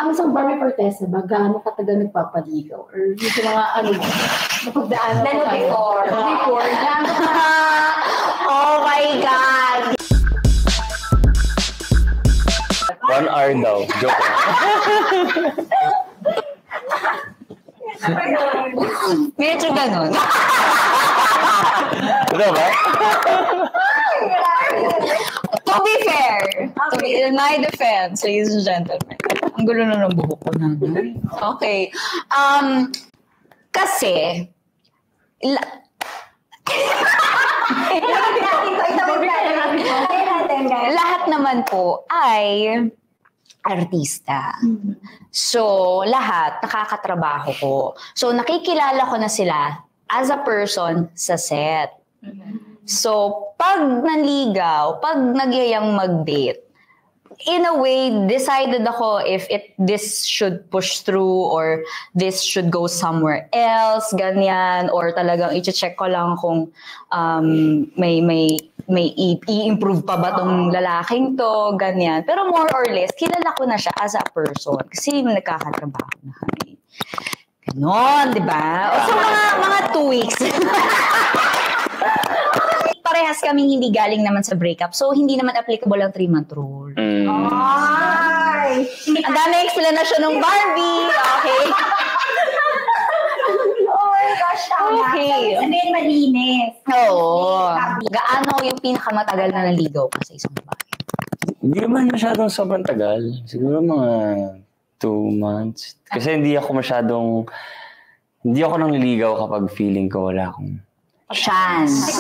ang isang Barbie Fortesa ba, gaano katagal nagpapaligaw? Or yung mga napagdaan na before. Oh my God! 1 hour daw. Joke lang. Medyo ganun. Ito ba? To be fair, in my defense, ladies and gentlemen, ang gulo na ng buhok ko na. Okay. Kasi, lahat naman po ay artista. So, lahat nakakatrabaho ko. So, nakikilala ko na sila as a person sa set. So, pag nanligaw, pag nagyayang mag-date, in a way, decided ako if this should push through or this should go somewhere else, ganyan, or talagang i-check ko lang kung may i-improve pa ba tong lalaking to, ganyan. Pero more or less, kilala ko na siya as a person kasi nagkakatrabaho na kami. Ganon, di ba? O so, mga 2 weeks. Parehas kaming hindi galing naman sa breakup. So, hindi naman applicable ang 3-month rule. Ay! Ang dami explanation ng Barbie. Okay. Oh my gosh, okay. Sabihin malinis. Oo. Gaano yung pinakamatagal na naligaw ka sa isang babae? Hindi naman masyadong sobrang tagal. Siguro mga 2 months. Kasi hindi ako nangliligaw kapag feeling ko wala akong chance.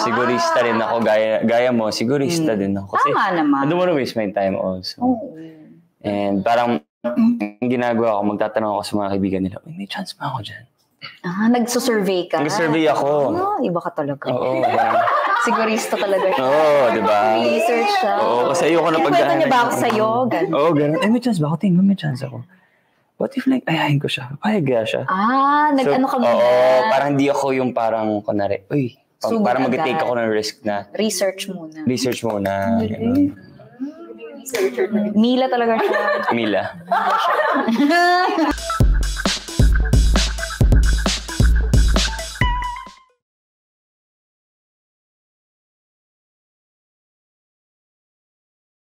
Sigurista rin ako. Gaya mo, sigurista din ako. Kasi tama naman. I don't wanna waste my time also. Oh. And parang ginagawa ko, magtatanong ako sa mga kaibigan nila, may chance ba ako dyan? Nagsusurvey ka? Nag-survey ako. Iba ka talaga. Oo. Sigurista talaga siya. Oo, di ba? Research siya. Oo, kasi ayoko na pagdaan. Kwento niya ba ako sa'yo? Oo, ganun. May chance ba ako? Tingnan, may chance ako. What if ayahin ko siya? Papayag siya. Nag-ano ka muna? Oo, parang di ako yung parang, kunwari, parang mag-take ako ng risk na. Research muna. Researcher Mila talaga siya. Mila.